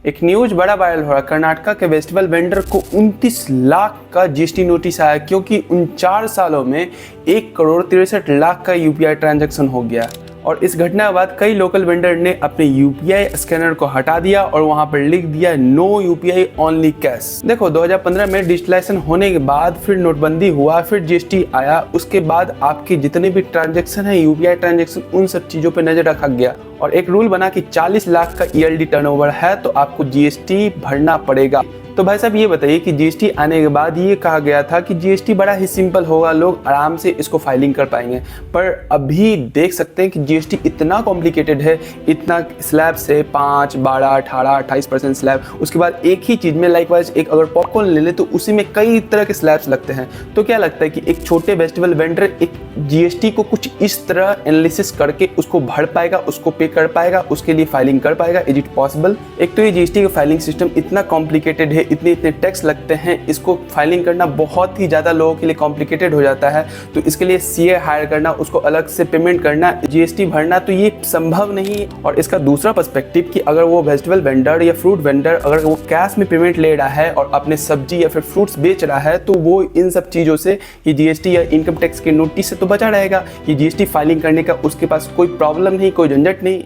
एक न्यूज बड़ा वायरल हो रहा है। कर्नाटका के वेजिटेबल वेंडर को 29 लाख का जीएसटी नोटिस आया क्योंकि उन 4 सालों में 1,63,00,000 का यूपीआई ट्रांजैक्शन हो गया। और इस घटना के बाद कई लोकल वेंडर ने अपने यूपीआई स्कैनर को हटा दिया और वहां पर लिख दिया नो यूपीआई ओनली कैश। देखो 2015 में डिजिटलाइजेशन होने के बाद फिर नोटबंदी हुआ, फिर जीएसटी आया, उसके बाद आपके जितने भी ट्रांजैक्शन है यूपीआई ट्रांजैक्शन उन सब चीजों पे नजर रखा गया और एक रूल बना कि 40 लाख का ईएलडी टर्नओवर है तो आपको जीएसटी भरना पड़ेगा। तो भाई साहब ये बताइए कि जीएसटी आने के बाद ये कहा गया था कि जीएसटी बड़ा ही सिंपल होगा, लोग आराम से इसको फाइलिंग कर पाएंगे, पर अभी देख सकते हैं कि जीएसटी इतना कॉम्प्लिकेटेड है, इतना स्लैब से 5, 12, 18, 28% स्लैब, उसके बाद एक ही चीज़ में लाइकवाइज एक अगर पॉपकॉर्न ले ले तो उसी में कई तरह के स्लैब्स लगते हैं। तो क्या लगता है कि एक छोटे वेजिटेबल वेंडर एक जीएसटी को कुछ इस तरह एनालिसिस करके उसको भर पाएगा, उसको पे कर पाएगा, उसके लिए फाइलिंग कर पाएगा? Is it possible? एक तो ये जीएसटी का फाइलिंग सिस्टम इतना कॉम्प्लिकेटेड है, इतने टैक्स लगते हैं, इसको फाइलिंग करना बहुत ही ज़्यादा लोगों के लिए कॉम्प्लिकेटेड हो जाता है। तो इसके लिए सीए हायर करना, उसको अलग से पेमेंट करना, जीएसटी भरना, तो ये संभव नहीं। और इसका दूसरा पर्सपेक्टिव कि अगर वो वेजिटेबल वेंडर या फ्रूट वेंडर अगर वो कैश में पेमेंट ले रहा है और अपने सब्जी या फिर फ्रूट्स बेच रहा है तो वो इन सब चीज़ों से ये जीएसटी या इनकम टैक्स के नोटिस से तो बचा रहेगा। ये जीएसटी फाइलिंग करने का उसके पास कोई प्रॉब्लम नहीं, कोई झंझट नहीं।